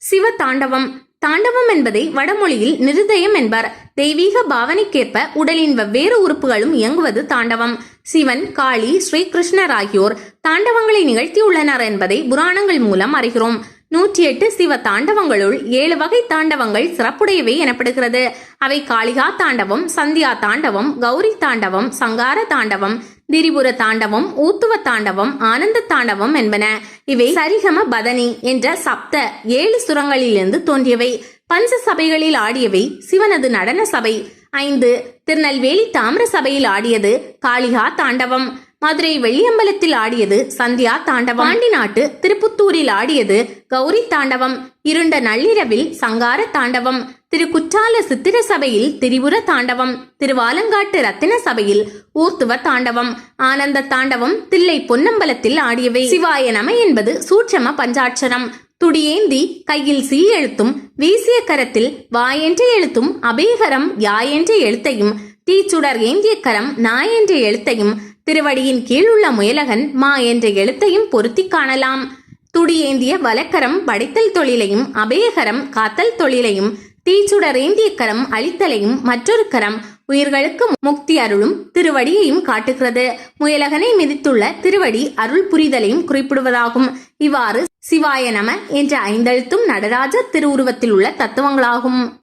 சிவ தாண்டவம். தாண்டவம் என்பதை வடமொழியில் நிருதயம் என்பர். தெய்வீக பாவனைக்கேற்ப உடலின் வெவ்வேறு உறுப்புகளும் இயங்குவது தாண்டவம். சிவன், காளி, ஸ்ரீகிருஷ்ணர் ஆகியோர் தாண்டவங்களை நிகழ்த்தியுள்ளனர் என்பதை புராணங்கள் மூலம் அறிகிறோம். 108 சிவ தாண்டவங்களுள் 7 வகை தாண்டவங்கள் சிறப்புடையவை எனப்படுகிறது. அவை காளிகா தாண்டவம், சந்தியா தாண்டவம், கௌரி தாண்டவம், சங்கார தாண்டவம், திரிபுர தாண்டவம், ஊத்துவ தாண்டவம், ஆனந்த தாண்டவம் என்பன. இவை சரிகம பதனி என்ற சப்த 7 சுரங்களிலிருந்து தோன்றியவை. பஞ்ச சபைகளில் ஆடியவை சிவனது நடன சபை. 5 திருநெல்வேலி தாமிர சபையில் ஆடியது காளிகா தாண்டவம். மதுரை வெள்ளியம்பலத்தில் ஆடியது சந்தியா தாண்டவம். பாண்டி நாட்டு திருப்புத்தூரில் ஆடியது கௌரி தாண்டவம். இருண்ட நள்ளிரவில் சங்கார தாண்டவம். திருக்குற்றால சித்திர சபையில் திரிபுர தாண்டவம். திருவாலங்காட்டு ரத்தின சபையில் ஊர்த்துவ தாண்டவம். ஆனந்த தாண்டவம் தில்லை பொன்னம்பலத்தில் ஆடியவை. சிவாய நம என்பது சூட்சம பஞ்சாட்சரம். துடியேந்தி கையில் சீ எழுத்தும் வீசிய கரத்தில் வா என்ற எழுத்தும் அபேகரம் யா என்ற எழுத்தையும் தீச்சுடர் ஏந்திய கரம் நா என்ற எழுத்தையும் திருவடியின் கீழ் உள்ள முயலகன் மா என்ற எழுத்தையும் பொருத்தி காணலாம். துடியேந்திய வலக்கரம் படைத்தல் தொழிலையும் அபேகரம் காத்தல் தொழிலையும் தீச்சுடர் ஏந்திய கரம் அழித்தலையும் மற்றொரு கரம் உயிர்களுக்கு முக்தி அருளும் திருவடியையும் காட்டுகிறது. முயலகனை மிதித்துள்ள திருவடி அருள் புரிதலையும் குறிப்பிடுவதாகும். இவ்வாறு சிவாய நம என்ற 5 எழுத்தும் நடராஜர் திருவுருவத்தில் உள்ள தத்துவங்களாகும்.